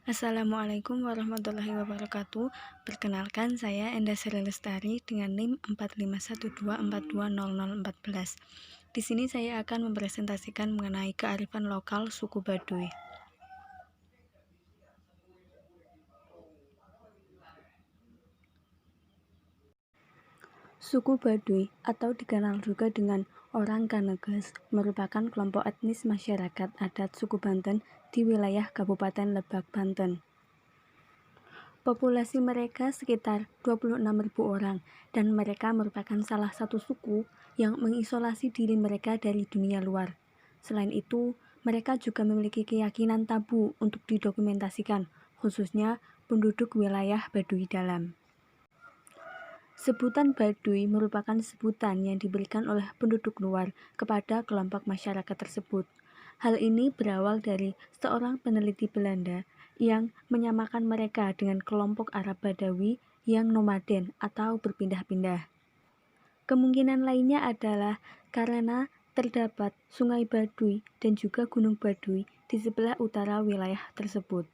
Assalamualaikum warahmatullahi wabarakatuh. Perkenalkan, saya Enda Sri Lestari dengan NIM 4512420014. Di sini saya akan mempresentasikan mengenai kearifan lokal suku Baduy. Suku Baduy atau dikenal juga dengan orang Kaneges merupakan kelompok etnis masyarakat adat suku Banten di wilayah Kabupaten Lebak, Banten. Populasi mereka sekitar 26.000 orang dan mereka merupakan salah satu suku yang mengisolasi diri mereka dari dunia luar. Selain itu, mereka juga memiliki keyakinan tabu untuk didokumentasikan, khususnya penduduk wilayah Baduy Dalam. Sebutan Baduy merupakan sebutan yang diberikan oleh penduduk luar kepada kelompok masyarakat tersebut. Hal ini berawal dari seorang peneliti Belanda yang menyamakan mereka dengan kelompok Arab Badawi yang nomaden atau berpindah-pindah. Kemungkinan lainnya adalah karena terdapat Sungai Baduy dan juga Gunung Baduy di sebelah utara wilayah tersebut.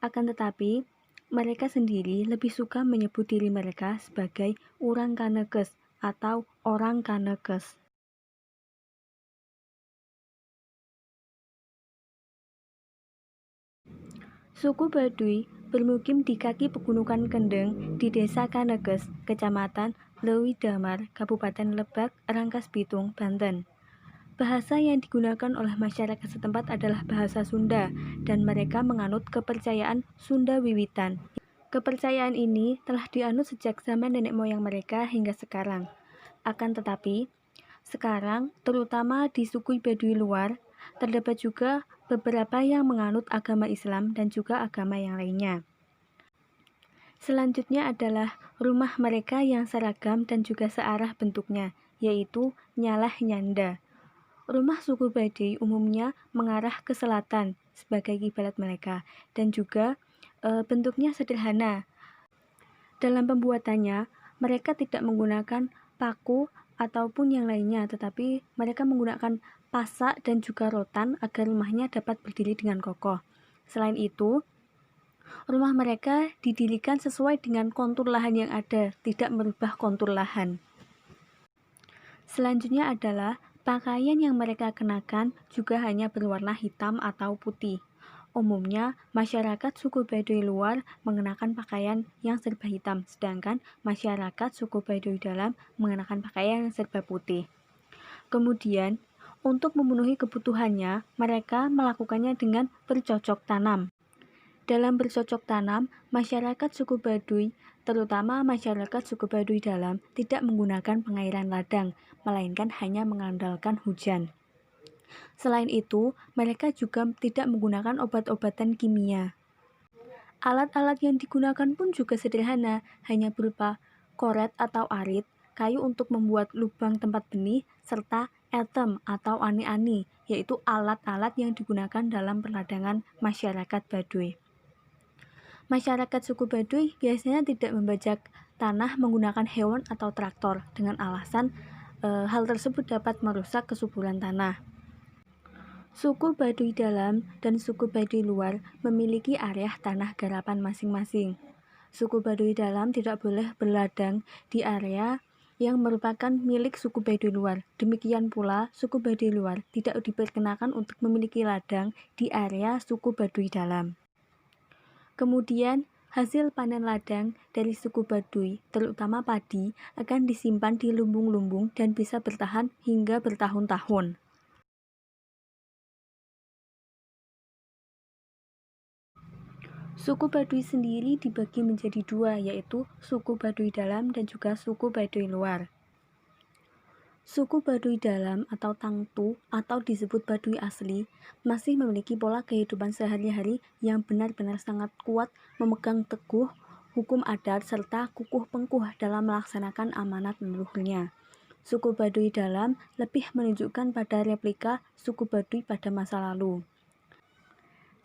Akan tetapi, mereka sendiri lebih suka menyebut diri mereka sebagai orang Kaneges atau orang Kaneges. Suku Baduy bermukim di kaki Pegunungan Kendeng di Desa Kaneges, Kecamatan Lewi Damar, Kabupaten Lebak, Rangkas Bitung, Banten. Bahasa yang digunakan oleh masyarakat setempat adalah bahasa Sunda dan mereka menganut kepercayaan Sunda Wiwitan. Kepercayaan ini telah dianut sejak zaman nenek moyang mereka hingga sekarang. Akan tetapi, sekarang terutama di suku Baduy luar, terdapat juga beberapa yang menganut agama Islam dan juga agama yang lainnya. Selanjutnya adalah rumah mereka yang seragam dan juga searah bentuknya, yaitu nyalah nyanda. Rumah suku Baduy umumnya mengarah ke selatan sebagai kiblat mereka dan juga bentuknya sederhana. Dalam pembuatannya, mereka tidak menggunakan paku ataupun yang lainnya, tetapi mereka menggunakan pasak dan juga rotan agar rumahnya dapat berdiri dengan kokoh. Selain itu, rumah mereka didirikan sesuai dengan kontur lahan yang ada, tidak merubah kontur lahan. Selanjutnya adalah pakaian yang mereka kenakan juga hanya berwarna hitam atau putih. Umumnya, masyarakat suku Baduy luar mengenakan pakaian yang serba hitam, sedangkan masyarakat suku Baduy dalam mengenakan pakaian yang serba putih. Kemudian, untuk memenuhi kebutuhannya, mereka melakukannya dengan bercocok tanam. Dalam bercocok tanam, masyarakat suku Baduy, terutama masyarakat suku Baduy dalam, tidak menggunakan pengairan ladang, melainkan hanya mengandalkan hujan. Selain itu, mereka juga tidak menggunakan obat-obatan kimia. Alat-alat yang digunakan pun juga sederhana, hanya berupa koret atau arit, kayu untuk membuat lubang tempat benih, serta etem atau ani-ani, yaitu alat-alat yang digunakan dalam perladangan masyarakat Baduy. Masyarakat suku Baduy biasanya tidak membajak tanah menggunakan hewan atau traktor dengan alasan hal tersebut dapat merusak kesuburan tanah. Suku Baduy dalam dan suku Baduy luar memiliki area tanah garapan masing-masing. Suku Baduy dalam tidak boleh berladang di area yang merupakan milik suku Baduy luar. Demikian pula, suku Baduy luar tidak diperkenakan untuk memiliki ladang di area suku Baduy dalam. Kemudian, hasil panen ladang dari suku Baduy, terutama padi, akan disimpan di lumbung-lumbung dan bisa bertahan hingga bertahun-tahun. Suku Baduy sendiri dibagi menjadi dua, yaitu suku Baduy dalam dan juga suku Baduy luar. Suku Baduy dalam atau Tangtu atau disebut Baduy asli masih memiliki pola kehidupan sehari-hari yang benar-benar sangat kuat, memegang teguh hukum adat serta kukuh pengkuh dalam melaksanakan amanat leluhurnya. Suku Baduy dalam lebih menunjukkan pada replika suku Baduy pada masa lalu.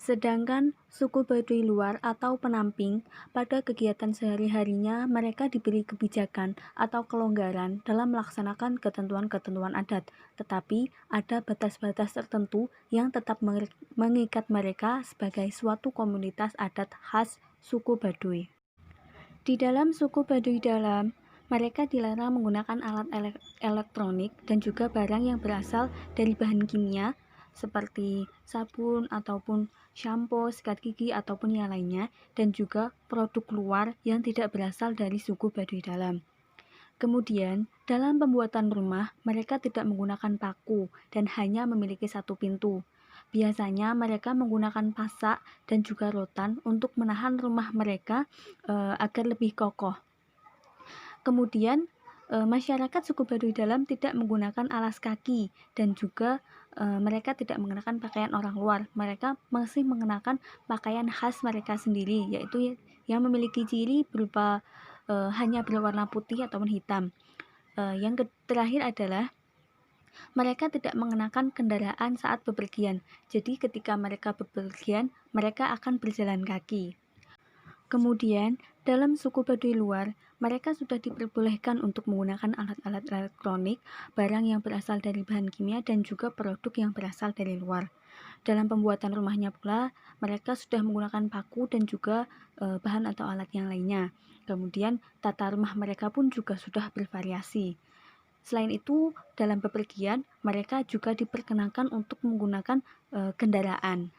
Sedangkan suku Baduy luar atau penamping, pada kegiatan sehari-harinya mereka diberi kebijakan atau kelonggaran dalam melaksanakan ketentuan-ketentuan adat, tetapi ada batas-batas tertentu yang tetap mengikat mereka sebagai suatu komunitas adat khas suku Baduy. Di dalam suku Baduy dalam, mereka dilarang menggunakan alat elektronik dan juga barang yang berasal dari bahan kimia seperti sabun ataupun shampoo, sikat gigi ataupun yang lainnya, dan juga produk luar yang tidak berasal dari suku Baduy dalam. Kemudian, dalam pembuatan rumah, mereka tidak menggunakan paku dan hanya memiliki satu pintu. Biasanya mereka menggunakan pasak dan juga rotan untuk menahan rumah mereka agar lebih kokoh. Kemudian, masyarakat suku Baduy dalam tidak menggunakan alas kaki dan juga mereka tidak mengenakan pakaian orang luar. Mereka masih mengenakan pakaian khas mereka sendiri, yaitu yang memiliki ciri berupa hanya berwarna putih ataupun hitam. Yang terakhir adalah mereka tidak mengenakan kendaraan saat bepergian. Jadi ketika mereka bepergian, mereka akan berjalan kaki. Kemudian, dalam suku Baduy luar, mereka sudah diperbolehkan untuk menggunakan alat-alat elektronik, barang yang berasal dari bahan kimia, dan juga produk yang berasal dari luar. Dalam pembuatan rumahnya pula, mereka sudah menggunakan paku dan juga bahan atau alat yang lainnya. Kemudian, tata rumah mereka pun juga sudah bervariasi. Selain itu, dalam bepergian, mereka juga diperkenankan untuk menggunakan kendaraan.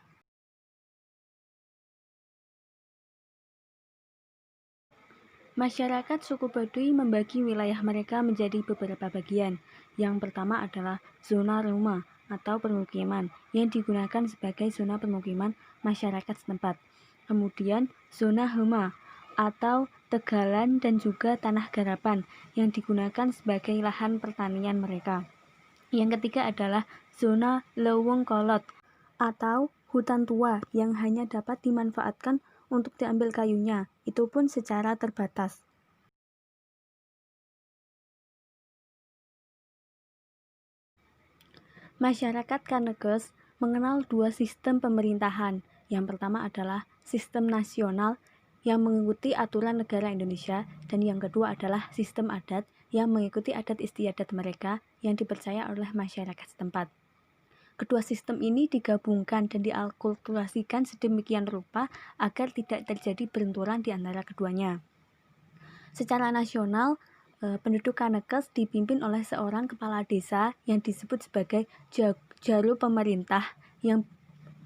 Masyarakat suku Baduy membagi wilayah mereka menjadi beberapa bagian. Yang pertama adalah zona rumah atau permukiman yang digunakan sebagai zona permukiman masyarakat setempat. Kemudian zona hema atau tegalan dan juga tanah garapan yang digunakan sebagai lahan pertanian mereka. Yang ketiga adalah zona leuweung kolot atau hutan tua yang hanya dapat dimanfaatkan untuk diambil kayunya, itu pun secara terbatas. Masyarakat Kanekes mengenal dua sistem pemerintahan. Yang pertama adalah sistem nasional yang mengikuti aturan negara Indonesia, dan yang kedua adalah sistem adat yang mengikuti adat istiadat mereka yang dipercaya oleh masyarakat setempat. Kedua sistem ini digabungkan dan diakulturasikan sedemikian rupa agar tidak terjadi benturan di antara keduanya. Secara nasional, penduduk Kanekes dipimpin oleh seorang kepala desa yang disebut sebagai jaro pemerintah yang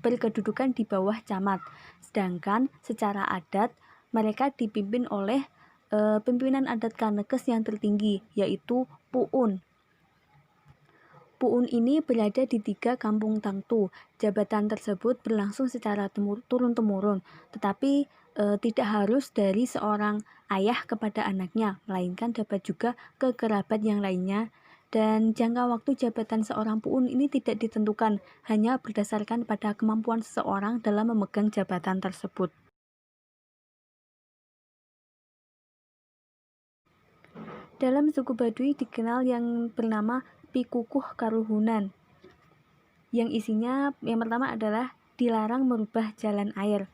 berkedudukan di bawah camat. Sedangkan secara adat, mereka dipimpin oleh pimpinan adat Kanekes yang tertinggi, yaitu Puun. Puun ini berada di 3 kampung Tangtu. Jabatan tersebut berlangsung secara turun-temurun, tetapi tidak harus dari seorang ayah kepada anaknya, melainkan dapat juga ke kerabat yang lainnya. Dan jangka waktu jabatan seorang Puun ini tidak ditentukan, hanya berdasarkan pada kemampuan seseorang dalam memegang jabatan tersebut. Dalam suku Baduy dikenal yang bernama Pikukuh Karuhunan, yang isinya yang pertama adalah dilarang merubah jalan air,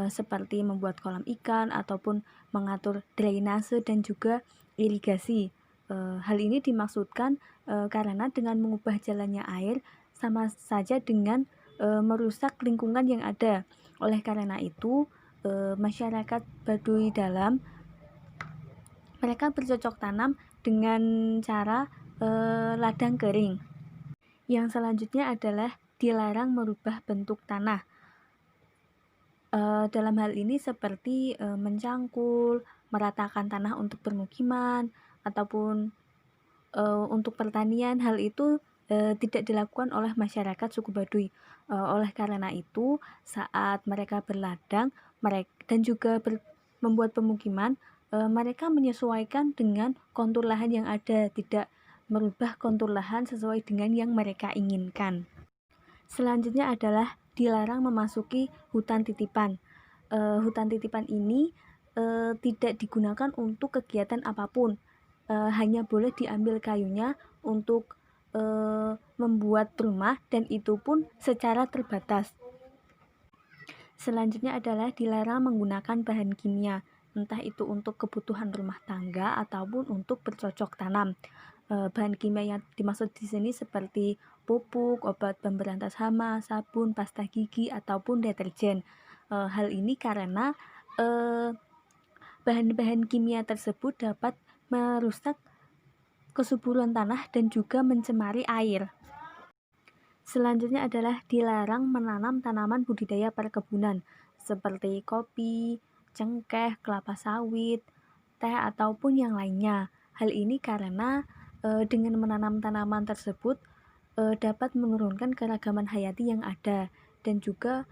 seperti membuat kolam ikan ataupun mengatur drainase dan juga irigasi. Hal ini dimaksudkan karena dengan mengubah jalannya air sama saja dengan merusak lingkungan yang ada. Oleh karena itu, masyarakat Baduy dalam mereka bercocok tanam dengan cara ladang kering. Yang selanjutnya adalah dilarang merubah bentuk tanah. Dalam hal ini seperti mencangkul, meratakan tanah untuk permukiman, ataupun untuk pertanian. Hal itu tidak dilakukan oleh masyarakat suku Baduy. Oleh karena itu, saat mereka berladang dan juga membuat pemukiman, mereka menyesuaikan dengan kontur lahan yang ada, tidak merubah kontur lahan sesuai dengan yang mereka inginkan. Selanjutnya adalah dilarang memasuki hutan titipan. Hutan titipan ini tidak digunakan untuk kegiatan apapun, hanya boleh diambil kayunya untuk membuat rumah, dan itu pun secara terbatas. Selanjutnya adalah dilarang menggunakan bahan kimia, entah itu untuk kebutuhan rumah tangga ataupun untuk bercocok tanam. Bahan kimia yang dimaksud di sini seperti pupuk, obat pemberantas hama, sabun, pasta gigi, ataupun deterjen. Hal ini karena bahan-bahan kimia tersebut dapat merusak kesuburan tanah dan juga mencemari air. Selanjutnya adalah dilarang menanam tanaman budidaya perkebunan seperti kopi, cengkeh, kelapa sawit, teh, ataupun yang lainnya. Hal ini karena dengan menanam tanaman tersebut dapat menurunkan keragaman hayati yang ada dan juga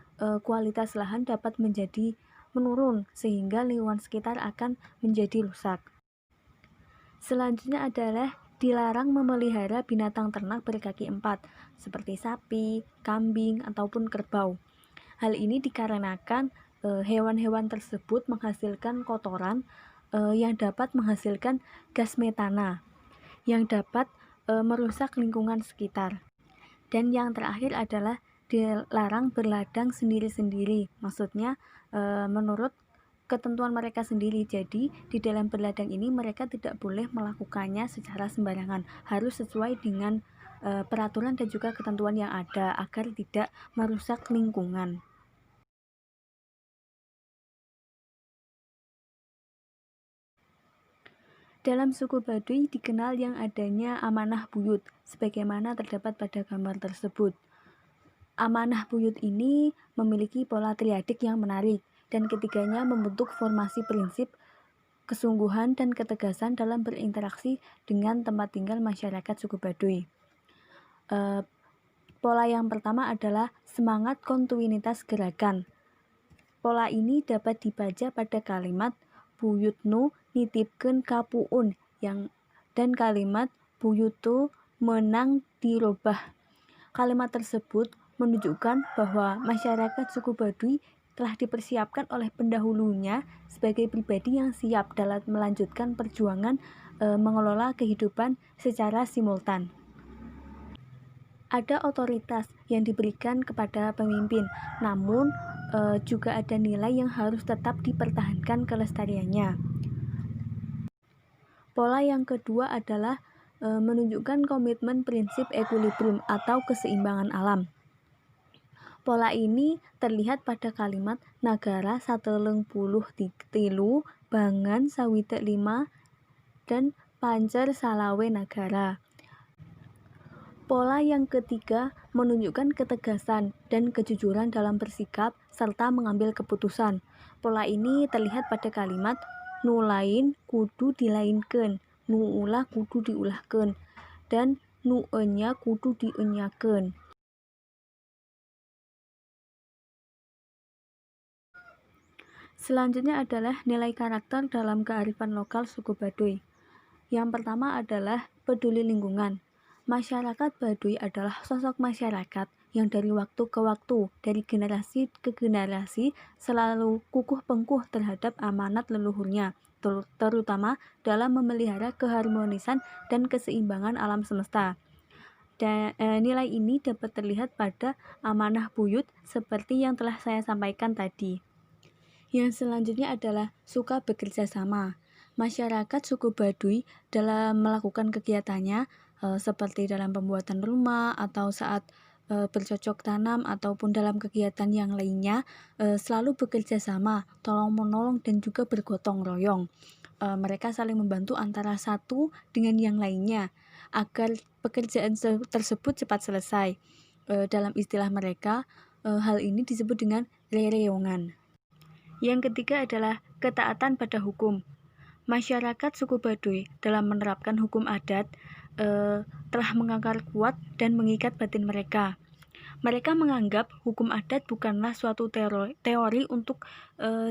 kualitas lahan dapat menjadi menurun sehingga lingkungan sekitar akan menjadi rusak. Selanjutnya adalah dilarang memelihara binatang ternak berkaki 4 seperti sapi, kambing, ataupun kerbau. Hal ini dikarenakan hewan-hewan tersebut menghasilkan kotoran yang dapat menghasilkan gas metana yang dapat merusak lingkungan sekitar. Dan yang terakhir adalah dilarang berladang sendiri-sendiri. Maksudnya menurut ketentuan mereka sendiri. Jadi di dalam berladang ini mereka tidak boleh melakukannya secara sembarangan, harus sesuai dengan peraturan dan juga ketentuan yang ada agar tidak merusak lingkungan. Dalam suku Baduy dikenal yang adanya amanah buyut, sebagaimana terdapat pada gambar tersebut. Amanah buyut ini memiliki pola triadik yang menarik, dan ketiganya membentuk formasi prinsip kesungguhan dan ketegasan dalam berinteraksi dengan tempat tinggal masyarakat suku Baduy. Pola yang pertama adalah semangat kontinuitas gerakan. Pola ini dapat dibaca pada kalimat buyutnu nitipkeun ka puun dan kalimat buyutu menang dirobah. Kalimat tersebut menunjukkan bahwa masyarakat suku Baduy telah dipersiapkan oleh pendahulunya sebagai pribadi yang siap dalam melanjutkan perjuangan mengelola kehidupan secara simultan. Ada otoritas yang diberikan kepada pemimpin, namun juga ada nilai yang harus tetap dipertahankan kelestariannya. Pola yang kedua adalah menunjukkan komitmen prinsip equilibrium atau keseimbangan alam. Pola ini terlihat pada kalimat nagara sateleng puluh tilu bangan sawitek 5 dan pancer salawe nagara. Pola yang ketiga menunjukkan ketegasan dan kejujuran dalam bersikap serta mengambil keputusan. Pola ini terlihat pada kalimat nu lain kudu dilainkeun, nu ulah kudu diulahkeun, dan nu enya kudu dienyakeun. Selanjutnya adalah nilai karakter dalam kearifan lokal suku Baduy. Yang pertama adalah peduli lingkungan. Masyarakat Baduy adalah sosok masyarakat yang dari waktu ke waktu, dari generasi ke generasi, selalu kukuh pengkuh terhadap amanat leluhurnya, terutama dalam memelihara keharmonisan dan keseimbangan alam semesta. Dan nilai ini dapat terlihat pada amanah buyut seperti yang telah saya sampaikan tadi. Yang selanjutnya adalah suka bekerja sama. Masyarakat suku Baduy dalam melakukan kegiatannya seperti dalam pembuatan rumah atau saat bercocok tanam ataupun dalam kegiatan yang lainnya selalu bekerja sama, tolong-menolong dan juga bergotong royong. Mereka saling membantu antara satu dengan yang lainnya agar pekerjaan tersebut cepat selesai. Dalam istilah mereka, hal ini disebut dengan rereongan. Yang ketiga adalah ketaatan pada hukum. Masyarakat suku Baduy dalam menerapkan hukum adat telah mengakar kuat dan mengikat batin mereka. Mereka menganggap hukum adat bukanlah suatu teori untuk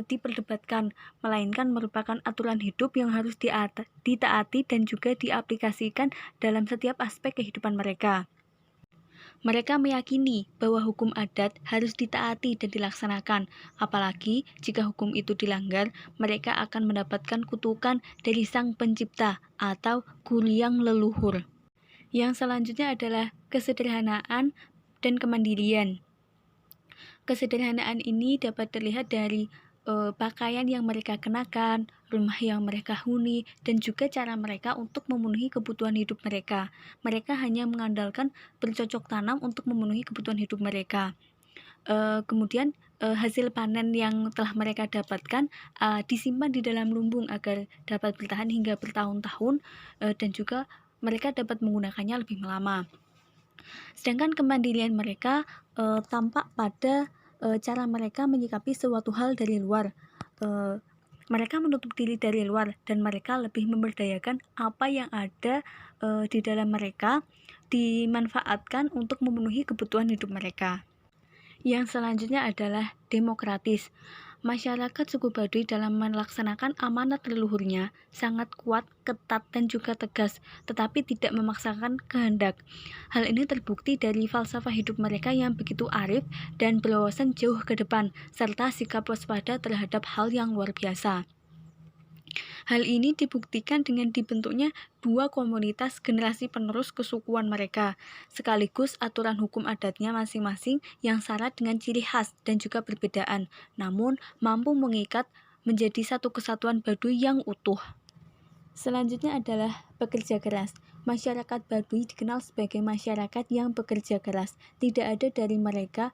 diperdebatkan, melainkan merupakan aturan hidup yang harus ditaati dan juga diaplikasikan dalam setiap aspek kehidupan mereka. Mereka meyakini bahwa hukum adat harus ditaati dan dilaksanakan, apalagi jika hukum itu dilanggar, mereka akan mendapatkan kutukan dari Sang Pencipta atau guru yang leluhur. Yang selanjutnya adalah kesederhanaan dan kemandirian. Kesederhanaan ini dapat terlihat dari pakaian yang mereka kenakan, rumah yang mereka huni, dan juga cara mereka untuk memenuhi kebutuhan hidup mereka. Mereka hanya mengandalkan bercocok tanam untuk memenuhi kebutuhan hidup mereka. Kemudian hasil panen yang telah mereka dapatkan disimpan di dalam lumbung agar dapat bertahan hingga bertahun-tahun, dan juga mereka dapat menggunakannya lebih lama. Sedangkan kemandirian mereka tampak pada cara mereka menyikapi suatu hal dari luar. Mereka menutup diri dari luar dan mereka lebih memberdayakan apa yang ada di dalam mereka, dimanfaatkan untuk memenuhi kebutuhan hidup mereka. Yang selanjutnya adalah demokratis. Masyarakat suku Baduy dalam melaksanakan amanat leluhurnya sangat kuat, ketat, dan juga tegas, tetapi tidak memaksakan kehendak. Hal ini terbukti dari falsafah hidup mereka yang begitu arif dan berwawasan jauh ke depan, serta sikap waspada terhadap hal yang luar biasa. Hal ini dibuktikan dengan dibentuknya dua komunitas generasi penerus kesukuan mereka, sekaligus aturan hukum adatnya masing-masing yang syarat dengan ciri khas dan juga perbedaan, namun mampu mengikat menjadi satu kesatuan Baduy yang utuh. Selanjutnya adalah pekerja keras. Masyarakat Baduy dikenal sebagai masyarakat yang bekerja keras. Tidak ada dari mereka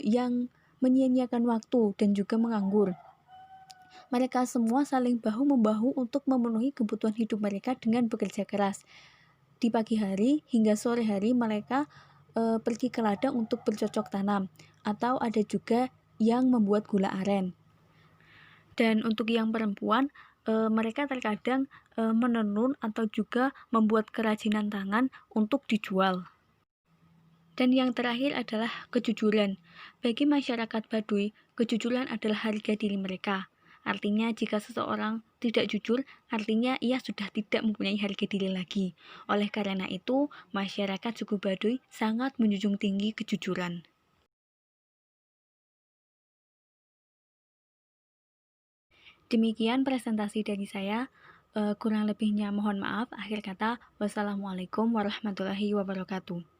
yang menyia-nyiakan waktu dan juga menganggur. Mereka semua saling bahu-membahu untuk memenuhi kebutuhan hidup mereka dengan bekerja keras. Di pagi hari hingga sore hari mereka pergi ke ladang untuk bercocok tanam, atau ada juga yang membuat gula aren. Dan untuk yang perempuan, mereka terkadang menenun atau juga membuat kerajinan tangan untuk dijual. Dan yang terakhir adalah kejujuran. Bagi masyarakat Baduy, kejujuran adalah harga diri mereka. Artinya jika seseorang tidak jujur, artinya ia sudah tidak mempunyai harga diri lagi. Oleh karena itu, masyarakat suku Baduy sangat menjunjung tinggi kejujuran. Demikian presentasi dari saya. Kurang lebihnya mohon maaf. Akhir kata, wassalamualaikum warahmatullahi wabarakatuh.